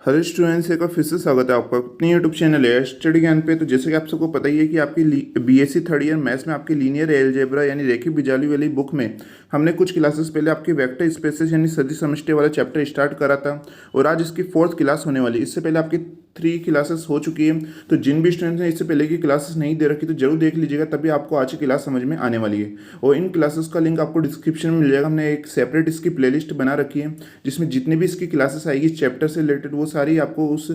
Hello students, एक बार फिर से स्वागत है आपका अपने यूट्यूब चैनल है स्टडी ज्ञान पे। तो जैसे कि आप सबको पता ही है कि आपकी बीएससी थर्ड ईयर मैथ्स में आपकी लीनियर अलजेब्रा यानी रेखीय बीजगणित वाली बुक में हमने कुछ क्लासेस पहले आपकी वेक्टर स्पेसेस यानी सदिश समष्टि वाला चैप्टर स्टार्ट करा था और आज इसकी 4th क्लास होने वाली है। इससे पहले आपकी 3 क्लासेस हो चुकी है। तो जिन भी स्टूडेंट्स ने इससे पहले की क्लासेस नहीं दे रखी तो जरूर देख लीजिएगा, तभी आपको आज की क्लास समझ में आने वाली है। और इन क्लासेस का लिंक आपको डिस्क्रिप्शन में मिल जाएगा। हमने एक सेपरेट इसकी प्लेलिस्ट बना रखी है जिसमें जितनी भी इसकी क्लासेस आएगी इस चैप्टर से रिलेटेड वो सारी आपको उस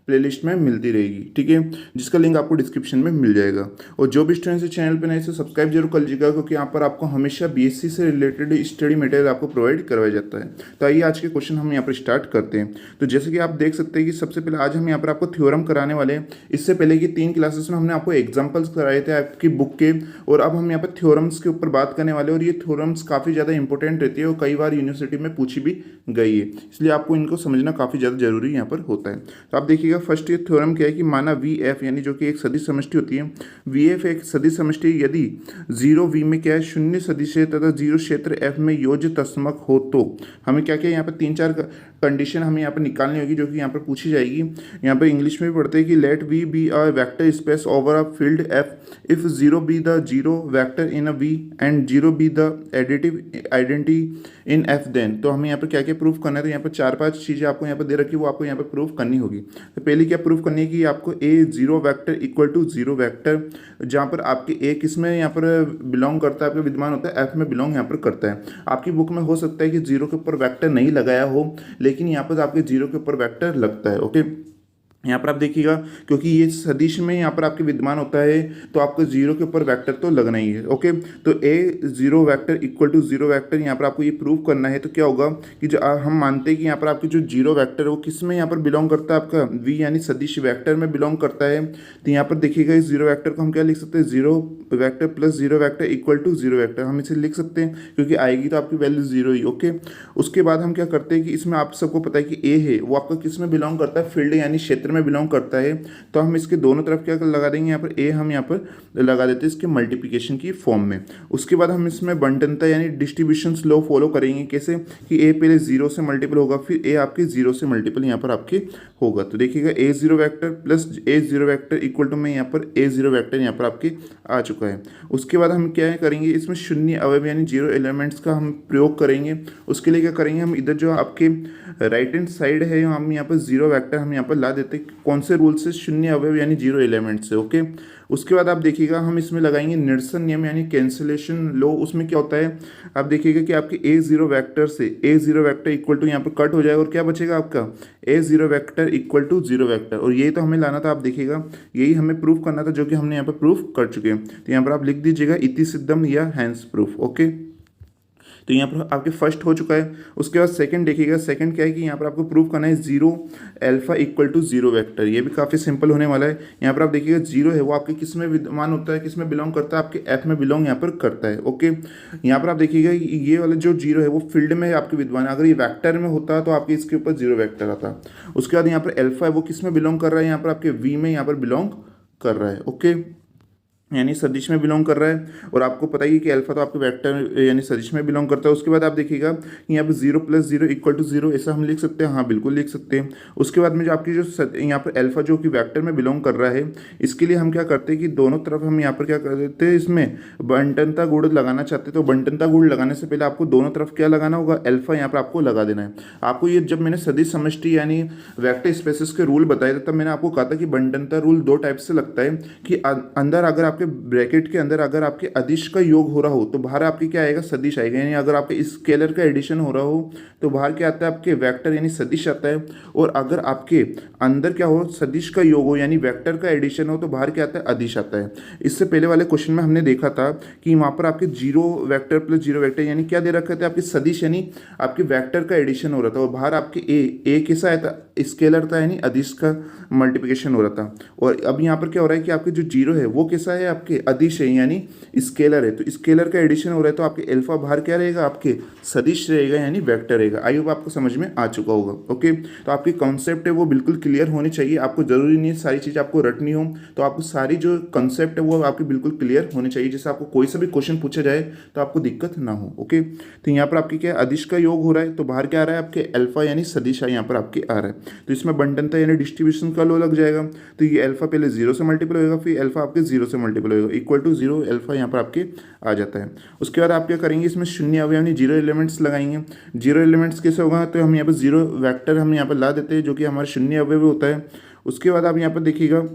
प्लेलिस्ट में मिलती रहेगी, ठीक है, जिसका लिंक आपको डिस्क्रिप्शन में मिल जाएगा। और जो भी स्टूडेंट्स इस चैनल पर नए से सब्सक्राइब जरूर कर लीजिएगा, क्योंकि यहाँ पर आपको हमेशा बीएससी से रिलेटेड स्टडी मटेरियल आपको प्रोवाइड करवाया जाता है। तो आइए आज के क्वेश्चन हम यहाँ पर स्टार्ट करते हैं। तो जैसे कि आप देख सकते हैं कि सबसे पहले आज हम यहाँ पर आपको थ्योरम कराने वाले हैं। इससे पहले की 3 क्लासेस में हमने आपको एग्जाम्पल्स कराए थे आपकी बुक के, और अब हम यहाँ पर थ्योरम्स के ऊपर बात करने वाले हैं। और ये थ्योरम्स काफ़ी ज़्यादा इंपॉर्टेंट रहती है और कई बार यूनिवर्सिटी में पूछी भी गई है, इसलिए आपको इनको समझना काफ़ी ज़्यादा जरूरी यहाँ पर होता है। तो आप देखिएगा फर्स्ट ये थ्योरम क्या है कि माना वी एफ यानी जो कि एक सदिश समष्टि होती है। वी एफ एक सदिश समष्टि यदि 0 वी में क्या है शून्य सदिश है तथा 0 क्षेत्र एफ में योज्य तस्मक हो तो हमें क्या क्या यहाँ पर 3-4 कंडीशन हमें यहाँ पर निकालनी होगी जो कि यहाँ पर पूछी जाएगी। यहाँ पर इंग्लिश में भी पढ़ते हैं कि let V be a vector space over a field F if 0 be the 0 vector in a V and 0 be the additive identity in F then. तो हमें यहाँ पर क्या क्या प्रूफ करना है, तो यहाँ पर 4-5 चीज़ें आपको यहाँ पर दे रखी है, वो आपको यहाँ पर प्रूफ करनी होगी। तो पहली क्या प्रूफ करनी है कि आपको A0 vector equal to 0 vector, जहाँ पर आपके A किस में यहाँ पर बिलोंग करता है, आपका विद्यमान होता है F में बिलोंग यहाँ पर करता है। आपकी बुक में हो सकता है कि 0 के ऊपर वेक्टर नहीं लगाया हो, लेकिन यहाँ पर आपके 0 के ऊपर वेक्टर लगता है। ओके, यहाँ पर आप देखिएगा क्योंकि ये सदिश में यहाँ पर आपके विद्यमान होता है तो आपको 0 के ऊपर वेक्टर तो लगना ही है। ओके, तो A0 vector equal to 0 vector यहाँ पर आपको ये प्रूव करना है। तो क्या होगा कि जो हम मानते हैं कि यहाँ पर आपकी जो 0 वेक्टर है वो किस में यहाँ पर बिलोंग करता है, आपका V यानी सदिश वेक्टर में बिलोंग करता है। तो यहाँ पर देखिएगा इस 0 वेक्टर को हम क्या लिख सकते हैं, 0 vector plus 0 vector equal to 0 vector हम इसे लिख सकते हैं, क्योंकि आएगी तो आपकी वैल्यू 0 ही। ओके, उसके बाद हम क्या करते हैं कि इसमें आप सबको पता है कि A है वो आपका किस में बिलोंग करता है, फील्ड यानी क्षेत्र में बिलोंग करता है। तो हम इसके दोनों तरफ क्या लगा देंगे, यहाँ पर A हम यहाँ पर लगा देते हैं इसके मल्टीप्लिकेशन की फॉर्म में। उसके बाद हम इसमें बंटनता यानी डिस्ट्रीब्यूशन लॉ फॉलो करेंगे। कैसे कि A पहले 0 से मल्टीपल होगा, फिर A आपके 0 से मल्टीपल यहाँ पर आपके होगा। तो देखिएगा A0 vector plus A0 vector equal to में यहाँ पर A0 वेक्टर यहाँ पर आपके आ चुका है। उसके बाद हम क्या करेंगे, इसमें शून्य अवयव यानी 0 एलिमेंट्स का हम प्रयोग करेंगे। उसके लिए क्या करेंगे, हम इधर जो आपके राइट हैंड साइड है हम यहाँ पर 0 वेक्टर हम यहाँ पर ला देते हैं। कौन से रूल से, शून्य अवयव यानी 0 एलिमेंट से। ओके, उसके बाद आप देखिएगा हम इसमें लगाएंगे निरसन नियम यानी कैंसिलेशन लॉ। उसमें क्या होता है, आप देखिएगा कि आपके A0 वेक्टर से A0 वेक्टर इक्वल टू यहाँ पर कट हो जाएगा और क्या बचेगा आपका A0 vector equal to 0 vector. और यही तो हमें लाना था, आप देखिएगा यही हमें प्रूफ करना था जो कि हमने यहाँ पर प्रूफ कर चुके हैं। तो यहाँ पर आप लिख दीजिएगा इति सिद्धम या हैंस प्रूफ। ओके, तो यहाँ पर आपके फर्स्ट हो चुका है। उसके बाद सेकंड देखिएगा, सेकंड क्या है कि यहाँ पर आपको प्रूफ करना है 0 अल्फा इक्वल टू 0 वेक्टर। ये भी काफ़ी सिंपल होने वाला है। यहाँ पर आप देखिएगा 0 है वो आपके किस में विद्यमान होता है, किस में बिलोंग करता है, आपके F में बिलोंग यहाँ पर करता है। ओके, यहाँ पर आप देखिएगा ये वाला जो 0 है वो फील्ड में आपके विद्यमान है। अगर ये वैक्टर में होता तो आपके इसके ऊपर 0 वेक्टर आता। उसके बाद यहाँ पर अल्फा है वो किस में बिलोंग कर रहा है, यहाँ पर आपके V में यहाँ पर बिलोंग कर रहा है। ओके, यानी सदिश में बिलोंग कर रहा है। और आपको पता ही है कि अल्फा तो आपके वेक्टर यानी सदिश में बिलोंग करता है। उसके बाद आप देखिएगा यहाँ पर 0 प्लस 0 इक्वल टू 0 ऐसा हम लिख सकते हैं, हाँ बिल्कुल लिख सकते हैं। उसके बाद में जो आपकी जो यहाँ पर अल्फा जो कि वेक्टर में बिलोंग कर रहा है, इसके लिए हम क्या करते हैं कि दोनों तरफ हम यहाँ पर क्या कर देते हैं, इसमें बंटनता गुण लगाना चाहते हैं। तो बंटनता गुण लगाने से पहले आपको दोनों तरफ क्या लगाना होगा, अल्फा यहाँ पर आपको लगा देना है। आपको ये जब मैंने सदिश समष्टि यानी वेक्टर स्पेसेस के रूल बताए थे तब मैंने आपको कहा था कि बंटनता रूल 2 टाइप से लगता है कि अंदर अगर आपके ब्रैकेट के अंदर अगर आपके अदिश का योग हो रहा हो तो बाहर आपके क्या आएगा, सदिश आएगा। यानी अगर आपके स्केलर का एडिशन हो रहा हो तो बाहर क्या आता है, आपके वेक्टर यानी सदिश आता है। और अगर आपके अंदर क्या हो, सदिश का योग हो यानी वेक्टर का एडिशन हो तो बाहर क्या आता है, अदिश आता है। इससे पहले वाले क्वेश्चन में हमने देखा था कि वहाँ पर आपके 0 वेक्टर प्लस 0 वेक्टर यानी क्या दे रखा था, आपके सदिश यानी आपके वेक्टर का एडिशन हो रहा था और बाहर आपके ए कैसा आया था, स्केलर था यानी अदिश का मल्टीप्लिकेशन हो रहा था। और अब यहाँ पर क्या हो रहा है कि आपके जो 0 है वो कैसा है, है आपके अदिश है यानी स्केलर है, तो स्केलर का एडिशन हो रहा है तो आपके अल्फा बाहर क्या रहेगा आपके सदिश रहेगा यानी वेक्टर रहेगा। आई होप आपको समझ में आ चुका होगा। ओके, तो आपकी कॉन्सेप्ट है वो बिल्कुल क्लियर होनी चाहिए, आपको जरूरी नहीं है सारी चीज़ आपको रटनी हो, तो आपको सारी जो कॉन्सेप्ट है वो आपकी बिल्कुल क्लियर होनी चाहिए, जिससे आपको कोई सा भी क्वेश्चन पूछा जाए तो आपको दिक्कत ना हो। ओके, तो यहाँ पर आपकी क्या अदिश का योग हो रहा है तो बाहर क्या आ रहा है आपके अल्फा यानी सदिश यहाँ पर आपके आ रहा है, तो इसमें बंटनता यानी डिस्ट्रीब्यूशन का लो लग जाएगा, तो ये अल्फा पहले जीरो से मल्टीपल होगा, फिर अल्फा आपके जीरो से मल्टीपल होगा, इक्वल टू जीरो अल्फा यहाँ पर आपके आ जाता है। उसके बाद आप क्या करेंगे, इसमें शून्य अवयव यानी जीरो एलिमेंट्स लगाएंगे। जीरो एलिमेंट्स कैसे होगा, तो हम यहाँ पर जीरो वेक्टर हम यहाँ पर ला देते हैं जो कि हमारा शून्य अवयव होता है। उसके बाद आप यहाँ पर देखिएगा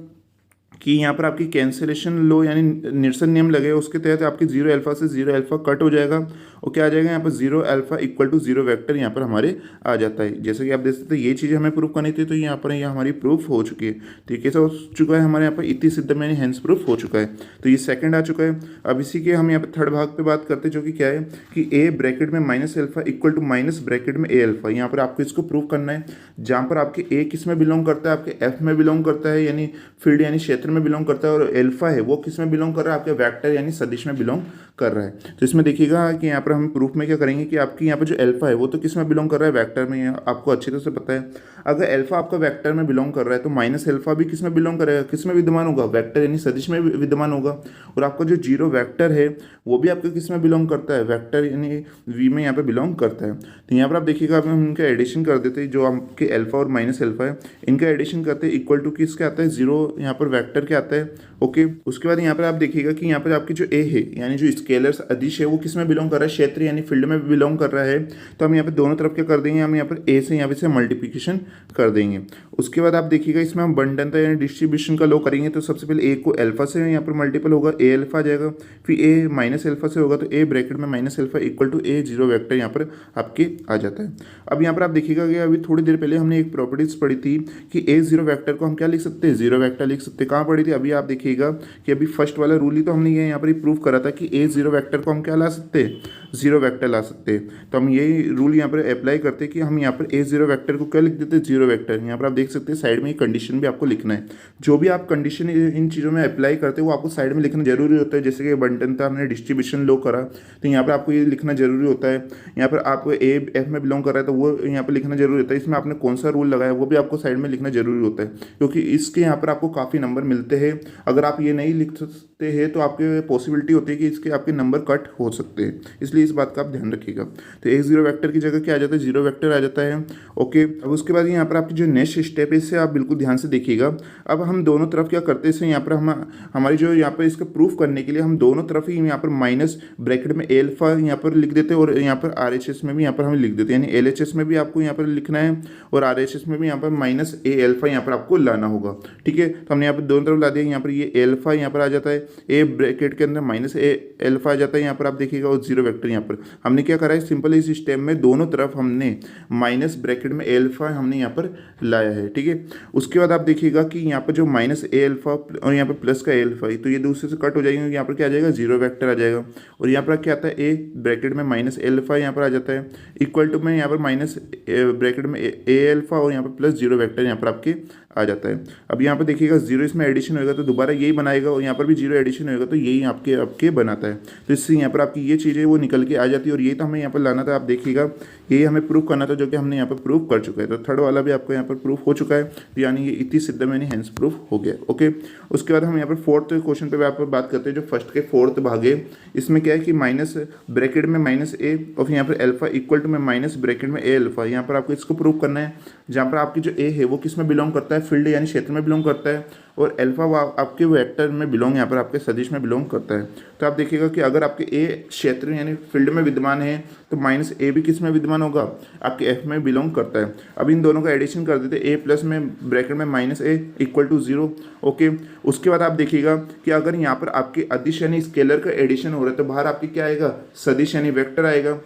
कि यहाँ पर आपकी कैंसिलेशन लो यानी निरसन नियम लगेगा, उसके तहत आपकी जीरो अल्फा से जीरो अल्फा कट हो जाएगा और क्या आ जाएगा यहाँ पर zero alpha equal to zero vector यहाँ पर हमारे आ जाता है। जैसे कि आप देख सकते हैं ये चीज़ें हमें प्रूफ करनी थी, तो यहाँ पर यह हमारी प्रूफ हो चुकी है। तो ये कैसा हो चुका है हमारे यहाँ पर इति सिद्धम यानी हैंस प्रूफ हो चुका है, तो ये सेकंड आ चुका है। अब इसी के हम यहाँ पर थर्ड भाग पे बात करते हैं जो कि क्या है कि ए ब्रैकेट में minus alpha equal to minus bracket में ए अल्फा, यहाँ पर आपको इसको प्रूव करना है जहाँ पर आपके ए किस में बिलोंग करता है, आपके एफ में बिलोंग करता है यानी फील्ड यानी क्षेत्र में बिलोंग करता है, और अल्फा है वो किस में बिलोंग कर रहा है आपके वेक्टर यानी सदिश में बिलोंग कर रहा है। तो इसमें देखिएगा कि यहाँ पर हम प्रूफ में क्या करेंगे कि आपकी यहाँ पर जो अल्फा है वो तो किस में बिलोंग कर रहा है वेक्टर में, आपको अच्छी तरह से पता है। अगर अल्फा आपका वेक्टर में बिलोंग कर रहा है तो माइनस अल्फा भी किस में बिलोंग करेगा, किस में विद्यमान होगा, वेक्टर यानी सदिश में विद्यमान होगा। और आपका जो जीरो वेक्टर है वो भी आपके किस में बिलोंग करता है, वेक्टर यानी वी में यहाँ पर बिलोंग करता है। तो यहाँ पर आप देखिएगा अब हम इनका एडिशन कर देते हैं, जो आपके अल्फा और माइनस अल्फा है इनका एडिशन करते हैं इक्वल टू किसके आता है जीरो यहाँ पर वेक्टर के आता है। ओके, उसके बाद यहाँ पर आप देखिएगा कि यहाँ पर आपकी जो ए है यानी जो स्केलर अदिश है वो किस में बिलोंग कर रहा है, क्षेत्र यानी फील्ड में बिलोंग कर रहा है। तो हम यहाँ पर दोनों तरफ क्या कर देंगे, हम यहाँ पर ए से यहाँ पे से मल्टीप्लिकेशन कर देंगे। उसके बाद आप देखिएगा इसमें हम बंटनता यानी डिस्ट्रीब्यूशन का लो करेंगे, तो सबसे पहले ए को अल्फा से यहाँ पर मल्टीपल होगा, ए अल्फा आ जाएगा, फिर ए माइनस अल्फा से होगा तो ए ब्रैकेट में minus alpha equal to A zero vector यहाँ पर आपके आ जाता है। अब यहाँ पर आप देखिएगा कि अभी थोड़ी देर पहले हमने एक प्रॉपर्टीज पढ़ी थी कि ए जीरो वेक्टर को हम क्या लिख सकते हैं, जीरो वेक्टर लिख सकते हैं। कहाँ पढ़ी थी, अभी आप देखिएगा कि अभी फर्स्ट वाला रूल ही तो हमने ये यहाँ पर प्रूव करा था कि ए जीरो वेक्टर को हम क्या ला सकते हैं, जीरो वेक्टर ला सकते हैं। तो हम यही रूल यहाँ पर अप्लाई करते हैं कि हम यहाँ पर ए जीरो वेक्टर को क्या लिख देते हैं, जीरो वेक्टर। यहाँ पर आप देख सकते हैं साइड में कंडीशन भी आपको लिखना है, जो भी आप कंडीशन इन चीज़ों में अप्लाई करते हैं वो आपको साइड में लिखना जरूरी होता है। जैसे कि बंटनता हमने डिस्ट्रीब्यूशन लो करा तो यहाँ पर आपको ये लिखना जरूरी होता है। यहाँ पर आपको ए एफ में बिलोंग कर रहा है तो वो यहाँ पर लिखना जरूरी होता है। इसमें आपने कौन सा रूल लगाया वो भी आपको साइड में लिखना जरूरी होता है, क्योंकि इसके यहाँ पर आपको काफ़ी नंबर मिलते हैं। अगर आप ये नहीं लिख सकते हैं तो आपके पॉसिबिलिटी होती है कि इसके आपके नंबर कट हो सकते हैं, इसलिए इस बात का आप ध्यान रखिएगा। तो एक जीरो वेक्टर की जगह क्या आ जाता है, जीरो वेक्टर आ जाता है। ओके, अब उसके बाद यहाँ पर आपकी जो नेक्स्ट स्टेप है इससे आप बिल्कुल ध्यान से देखिएगा। अब हम दोनों तरफ क्या करते हैं, इससे यहाँ पर हम हमारी जो यहाँ पर इसका प्रूफ करने के लिए हम दोनों तरफ ही यहाँ पर माइनस ब्रैकेट में एल्फा यहाँ पर लिख देते हैं और यहाँ पर RHS में भी यहाँ पर हम लिख देते हैं, यानी LHS में भी आपको यहाँ पर लिखना है और RHS में भी यहाँ पर माइनस ए एल्फा यहाँ पर आपको लाना होगा। ठीक है, तो हमने यहाँ पर दोनों तरफ ला दिया। यहाँ पर ये एल्फा यहाँ पर आ जाता है, ए ब्रैकेट के अंदर माइनस ए एल्फा आ जाता है यहाँ पर आप देखिएगा, और जीरो वेक्टर यहाँ पर हमने क्या करा है, सिंपल इस स्टेप में दोनों तरफ हमने माइनस ब्रैकेट में एल्फा हमने यहाँ पर लाया है। ठीक है, उसके बाद आप देखिएगा कि यहाँ पर जो माइनस ए एल्फा और यहाँ पर प्लस का एल्फा है तो ये दूसरे से कट हो जाएंगे, यहाँ पर क्या आ जाएगा, जीरो वेक्टर आ जाएगा। और यहाँ पर क्या आता है, ए ब्रैकेट में माइनस एल्फा यहाँ पर आ जाता है इक्वल टू में यहाँ पर माइनस ब्रैकेट में ए एल्फा और यहाँ पर प्लस जीरो वेक्टर यहाँ पर आपके आ जाता है। अब यहाँ पर देखिएगा जीरो इसमें एडिशन होगा तो दोबारा यही बनाएगा और यहाँ पर भी जीरो एडिशन होगा तो यही आपके आपके बनाता है। तो इससे यहाँ पर आपकी ये चीज़ें वो निकल के आ जाती है और ये तो हमें यहाँ पर लाना था। आप देखिएगा यही हमें प्रूफ करना था जो कि हमने यहाँ पर प्रूफ कर चुका है। तो थर्ड वाला भी आपको यहाँ पर प्रूफ हो चुका है, यानी ये इति सिद्धम यानी हैंस प्रूफ हो गया। ओके, उसके बाद हम यहाँ पर फोर्थ क्वेश्चन पे यहाँ पर बात करते हैं, जो फर्स्ट के फोर्थ भाग है। इसमें क्या है कि माइनस ब्रैकेट में माइनस ए और फिर यहाँ पर एल्फा इक्वल टू में माइनस ब्रैकेट में ए एल्फा, यहाँ पर आपको इसको प्रूव करना है। जहाँ पर आपकी जो ए है वो किस में बिलोंग करता है, फील्ड यानी क्षेत्र में बिलोंग करता है, और अल्फा आपके वेक्टर में बिलोंग यहाँ पर आपके सदिश में बिलोंग करता है। तो आप देखिएगा कि अगर आपके ए क्षेत्र यानी फील्ड में विद्यमान है तो माइनस ए भी किस में विद्यमान होगा, आपके एफ में बिलोंग करता है। अब इन दोनों का एडिशन कर देते, ए प्लस में ब्रैकेट में minus A equal to zero. Okay, उसके बाद आप देखिएगा कि अगर यहाँ पर आपके अदिश यानी स्केलर का एडिशन हो रहा है तो बाहर आपके क्या आएगा, सदिश यानी वेक्टर आएगा।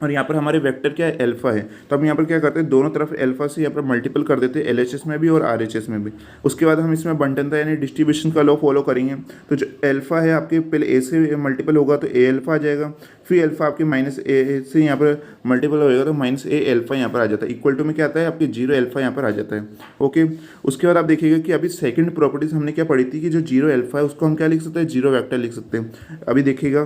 और यहाँ पर हमारे वेक्टर क्या है, अल्फा है। तो हम यहाँ पर क्या करते हैं, दोनों तरफ अल्फा से यहाँ पर मल्टीपल कर देते हैं, एलएचएस में भी और आरएचएस में भी। उसके बाद हम इसमें बंटनता यानी डिस्ट्रीब्यूशन का लॉ फॉलो करेंगे। तो जो अल्फा है आपके पहले ए से मल्टीपल होगा तो ए अल्फा आ जाएगा, फिर अल्फा आपके माइनस ए से यहाँ पर मल्टीपल होएगा तो माइनस ए अल्फा यहाँ पर आ जाता है। इक्वल टू में क्या आता है आपके जीरो अल्फा यहाँ पर आ जाता है। ओके, उसके बाद आप देखिएगा कि अभी सेकंड प्रॉपर्टीज हमने क्या पढ़ी थी कि जो जीरो अल्फा है उसको हम क्या लिख सकते हैं, जीरो वेक्टर लिख सकते हैं। अभी देखिएगा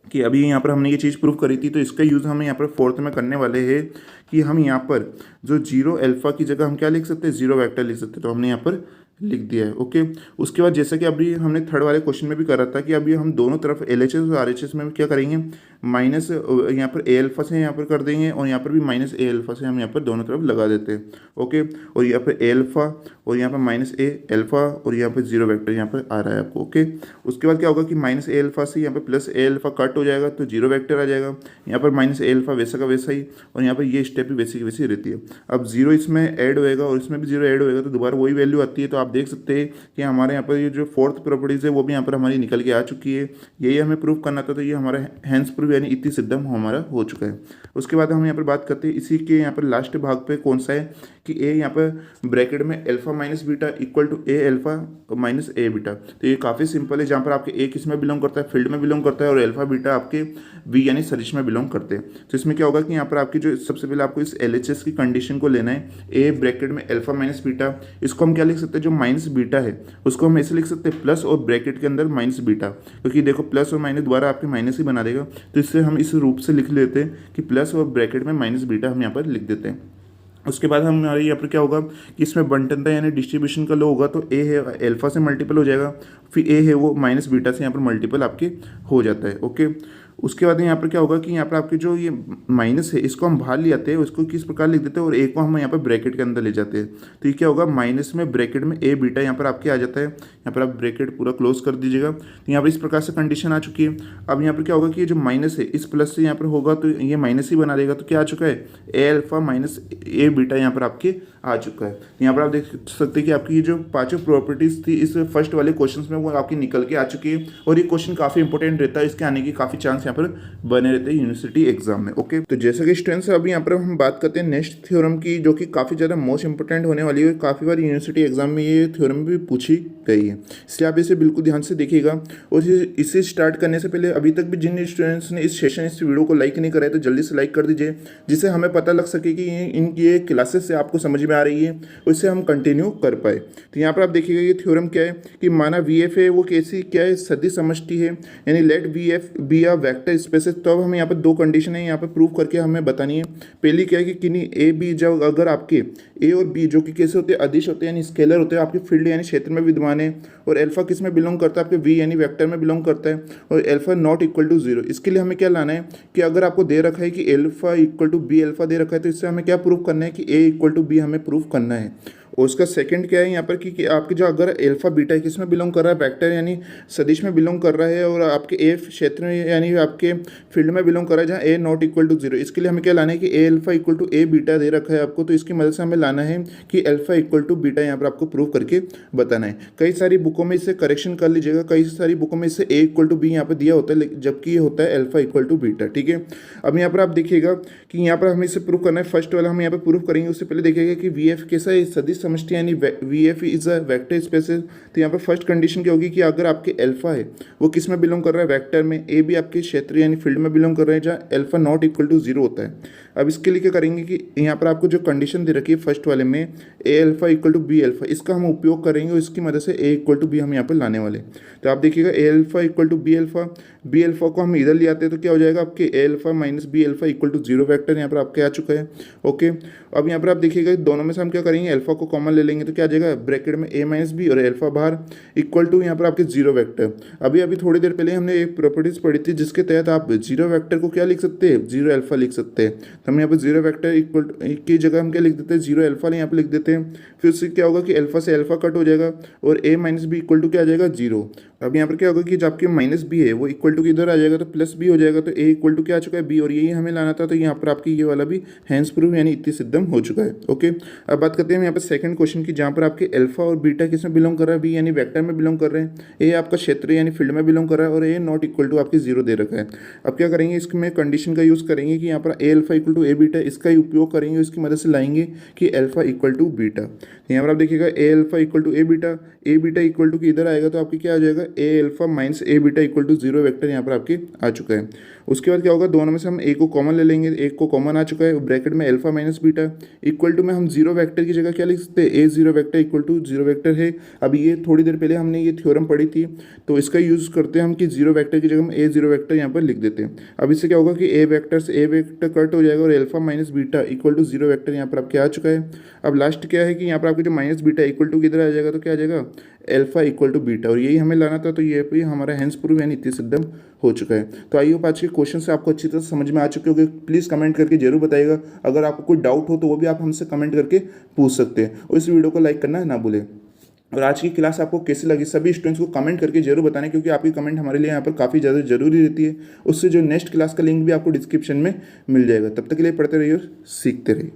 कि अभी यहाँ पर हमने ये चीज़ प्रूव करी थी, तो इसका यूज़ हम यहाँ पर फोर्थ में करने वाले हैं कि हम यहाँ पर जो जीरो अल्फा की जगह हम क्या लिख सकते हैं, जीरो वेक्टर लिख सकते हैं। तो हमने यहाँ पर लिख दिया है। ओके, उसके बाद जैसा कि अभी हमने थर्ड वाले क्वेश्चन में भी करा था कि अभी हम दोनों तरफ एलएचएस और आरएचएस में क्या करेंगे, माइनस यहाँ पर ए अल्फा से यहाँ पर कर देंगे और यहाँ पर भी माइनस ए अल्फा से हम यहाँ पर दोनों तरफ लगा देते हैं। ओके, और यहाँ पर ए अल्फा और यहाँ पर माइनस ए अल्फा और यहाँ पर जीरो वेक्टर यहाँ पर आ रहा है आपको। ओके, उसके बाद क्या होगा कि माइनस ए अल्फा से यहाँ पर प्लस ए अल्फा कट हो जाएगा तो जीरो वेक्टर आ जाएगा। यहाँ पर माइनस ए अल्फा वैसा का वैसा ही, और यहाँ पर ये स्टेप भी वैसी की वैसी रहती है। अब जीरो इसमें ऐड होएगा और इसमें भी जीरो ऐड होएगा तो दोबारा वही वैल्यू आती है। तो आप देख सकते हैं कि हमारे यहाँ पर ये जो फोर्थ प्रॉपर्टीज़ है वो भी यहाँ पर हमारी निकल के आ चुकी है। यही हमें प्रूव करना था, तो ये हमारा हैंस प्रूफ यानी इति सिद्धम हमारा हो चुका है। उसके बाद हम यहाँ पर बात करते हैं इसी के यहाँ पर लास्ट भाग पे कौन सा है कि ए यहाँ पर ब्रैकेट में alpha minus beta equal to A alpha minus A beta. तो ये काफ़ी सिंपल है, जहाँ पर आपके ए किस में बिलोंग करता है, फील्ड में बिलोंग करता है, और अल्फा बीटा आपके वी यानी सदिश में बिलोंग करते हैं। तो इसमें क्या होगा कि यहाँ पर आपकी जो सबसे पहले आपको इस एलएचएस की कंडीशन को लेना है, ए ब्रैकेट में अल्फा माइनस बीटा, इसको हम क्या लिख सकते हैं, जो माइनस बीटा है उसको हम ऐसे लिख सकते हैं प्लस और ब्रैकेट के अंदर माइनस बीटा, क्योंकि देखो प्लस और माइनस द्वारा आपके माइनस ही बना देगा। तो इससे हम इस रूप से लिख लेते हैं कि प्लस और ब्रैकेट में माइनस बीटा हम यहाँ पर लिख देते हैं। उसके बाद हमारे यहाँ पर क्या होगा कि इसमें बंटनता यानी डिस्ट्रीब्यूशन का लो होगा, तो ए है अल्फा से मल्टीपल हो जाएगा, फिर ए है वो माइनस बीटा से यहाँ पर मल्टीपल आपके हो जाता है। ओके, उसके बाद यहाँ पर क्या होगा कि यहाँ पर आपके जो ये माइनस है इसको हम बाहर ले आते हैं, उसको किस प्रकार लिख देते हैं, और ए को हम यहाँ पर ब्रैकेट के अंदर ले जाते हैं। तो ये क्या होगा, माइनस में ब्रैकेट में ए बीटा यहाँ पर आपके आ जाता है। यहाँ पर आप ब्रैकेट पूरा क्लोज कर दीजिएगा। तो यहाँ पर इस प्रकार से कंडीशन आ चुकी है। अब यहाँ पर क्या होगा कि ये जो माइनस है इस प्लस से यहाँ पर होगा तो ये माइनस ही बना देगा। तो क्या आ चुका है, ए अल्फा माइनस ए बीटा यहाँ पर आपके आ चुका है। तो यहाँ पर आप देख सकते हैं कि आपकी ये जो पांचों प्रॉपर्टीज थी इस फर्स्ट वाले क्वेश्चन में वो आपकी निकल के आ चुकी है, और ये क्वेश्चन काफ़ी इंपॉर्टेंट रहता है, इसके आने की काफ़ी चांस यहाँ पर बने रहते हैं यूनिवर्सिटी एग्जाम में। ओके, तो जैसा कि स्टूडेंट्स अभी यहाँ पर हम बात करते हैं नेक्स्ट थ्योरम की, जो कि काफ़ी ज़्यादा मोस्ट इंपॉर्टेंट होने वाली है। काफ़ी बार यूनिवर्सिटी एग्जाम में ये थ्योरम भी पूछी गई है, इसलिए आप इसे बिल्कुल ध्यान से देखिएगा। और इसे स्टार्ट करने से पहले अभी तक भी जिन स्टूडेंट्स ने इस वीडियो को लाइक नहीं करा है तो जल्दी से लाइक कर दीजिए, जिससे हमें पता लग सके कि इनकी ये क्लासेस से आपको समझ में आ रही है, उससे हम कंटिन्यू कर पाए। तो यहाँ पर आप देखिएगा ये थ्योरम क्या है कि माना वी एफ है वो कैसी क्या है, सदिश समष्टि है, यानी let V F be a vector space. तो अब हमें यहाँ पर दो कंडीशन है यहाँ पर प्रूव करके हमें बतानी है। पहली क्या है कि किन्हीं ए बी जब अगर आपके ए और बी जो कि कैसे होते हैं, अदिश होते हैं यानी स्केलर होते हैं, आपके फील्ड यानी क्षेत्र में विद्यमान है, और अल्फा किस में बिलोंग करता है, आपके वी यानी वेक्टर में बिलोंग करता है, और alpha not equal to zero. इसके लिए हमें क्या लाना है कि अगर आपको दे रखा है कि alpha equal to b alpha दे रखा है, तो इससे हमें क्या प्रूव करना है कि ए इक्वल टू बी हमें प्रूव करना है। और उसका सेकंड क्या है यहाँ पर कि आपके जो अगर अल्फा बीटा किस में बिलोंग कर रहा है, वेक्टर यानी सदिश में बिलोंग कर रहा है, और आपके ए क्षेत्र में यानी आपके फील्ड में बिलोंग कर रहा है जहाँ a not equal to zero. इसके लिए हमें क्या लाना है कि a alpha equal to a beta दे रखा है आपको, तो इसकी मदद से हमें लाना है कि अल्फा इक्वल टू बीटा यहाँ पर आपको प्रूव करके बताना है। कई सारी बुकों में इससे करेक्शन कर लीजिएगा, कई सारी बुकों में इससे ए इक्वल टू बी यहाँ पर दिया होता है, जबकि ये होता है अल्फा इक्वल टू बीटा। ठीक है, अब यहाँ पर आप देखिएगा कि यहाँ पर हमें इसे प्रूव करना है। फर्स्ट वाला हम यहाँ पर प्रूव करेंगे, उससे पहले देखिएगा कि वी एफ कैसा है, सदिश समष्टि यानी V F is a vector space. तो यहाँ पर फर्स्ट कंडीशन क्या होगी कि अगर आपके अल्फा है वो किस में बिलोंग कर रहा है, वेक्टर में, ए भी आपके क्षेत्र यानी फील्ड में बिलोंग कर रहे हैं जहाँ alpha not equal to zero होता है। अब इसके लिए क्या करेंगे कि यहाँ पर आपको जो कंडीशन दे रखी है फर्स्ट वाले में ए alpha equal to b alpha, इसका हम उपयोग करेंगे और इसकी मदद से ए इक्वल टू बी हम यहाँ पर लाने वाले। तो आप देखिएगा a alpha equal to b alpha को हम इधर ले आते हैं तो क्या हो जाएगा आपके a alpha minus b alpha equal to zero vector यहाँ पर आपके आ चुका है। ओके, अब यहाँ पर आप देखिएगा दोनों में से हम क्या करेंगे, अल्फा को कॉमन ले लेंगे तो क्या आ जाएगा, ब्रैकेट में ए माइनस बी और अल्फा बाहर इक्वल टू यहाँ पर आपके जीरो वेक्टर। अभी थोड़ी देर पहले हमने एक प्रॉपर्टीज पढ़ी थी जिसके तहत आप जीरो वेक्टर को क्या लिख सकते हैं, जीरो अल्फा लिख सकते हैं। तो हम यहाँ पर जीरो वेक्टर इक्वल की जगह हम क्या लिख देते हैं, जीरो अल्फा यहाँ पर लिख देते हैं। फिर उससे क्या होगा कि अल्फा से अल्फा कट हो जाएगा और ए माइनस बी इक्वल टू क्या आ जाएगा, जीरो। अब यहाँ पर क्या होगा कि जो आपके माइनस बी है वो इक्वल टू किधर आ जाएगा, तो प्लस बी हो जाएगा। तो ए इक्वल टू क्या आ चुका है, बी, और यही हमें लाना था। तो यहाँ पर आपकी ये वाला भी हैंस प्रूफ यानी इति सिद्धम हो चुका है। ओके, अब बात करते हैं हम यहाँ पर सेकंड क्वेश्चन की, जहाँ पर आपके अल्फा और बीटा किस में बिलोंग कर रहा है, बी यानी वेक्टर में बिलोंग कर रहे हैं, ए आपका क्षेत्र यानी फील्ड में बिलोंग कर रहा है, और ए नॉट इक्वल टू आपकी जीरो दे रखा है। अब क्या करेंगे, इसमें कंडीशन का यूज़ करेंगे कि यहाँ पर a alpha equal to a beta, इसका ही उपयोग करेंगे, इसकी मदद से लाएंगे कि अल्फा इक्वल टू बीटा। यहाँ पर आप देखिएगा a alpha equal to a beta equal to इधर आएगा, तो आपकी क्या आ जाएगा, a alpha minus A beta equal to zero vector यहाँ पर आपके आ चुका है। उसके बाद क्या होगा, दोनों में से हम ए को कॉमन ले लेंगे, एक को कॉमन आ चुका है, ब्रैकेट में alpha minus beta equal to में हम जीरो वेक्टर की जगह क्या लिख सकते हैं, a zero vector equal to zero vector है। अब ये थोड़ी देर पहले हमने ये थ्योरम पढ़ी थी, तो इसका यूज़ करते हैं हम कि जीरो वेक्टर की जगह हम ए जीरो वेक्टर यहाँ पर लिख देते हैं। अब इससे क्या होगा कि ए वेक्टर से ए वेक्टर कट हो जाएगा, और alpha minus beta equal to zero vector यहाँ पर आपके आ चुका है। अब लास्ट क्या है कि यहाँ पर आपके जो माइनस बीटा इक्वल टू किधर आ जाएगा, तो क्या आ जाएगा, अल्फा इक्वल टू बीटा, और यही हमें लाना था। तो ये भी हमारा हैंस प्रूफ यानी इति सिद्धम हो चुका है। तो आई होप आज के क्वेश्चन से आपको अच्छी तरह समझ में आ चुके होंगे। प्लीज़ कमेंट करके जरूर बताइएगा। अगर आपको कोई डाउट हो तो वो भी आप हमसे कमेंट करके पूछ सकते हैं, और इस वीडियो को लाइक करना ना भूलें। और आज की क्लास आपको कैसी लगी, सभी स्टूडेंट्स को कमेंट करके जरूर बताना, क्योंकि आपकी कमेंट हमारे लिए यहाँ पर काफ़ी ज़्यादा जरूरी रहती है। उससे जो नेक्स्ट क्लास का लिंक भी आपको डिस्क्रिप्शन में मिल जाएगा। तब तक के लिए पढ़ते रहिए और सीखते रहिए।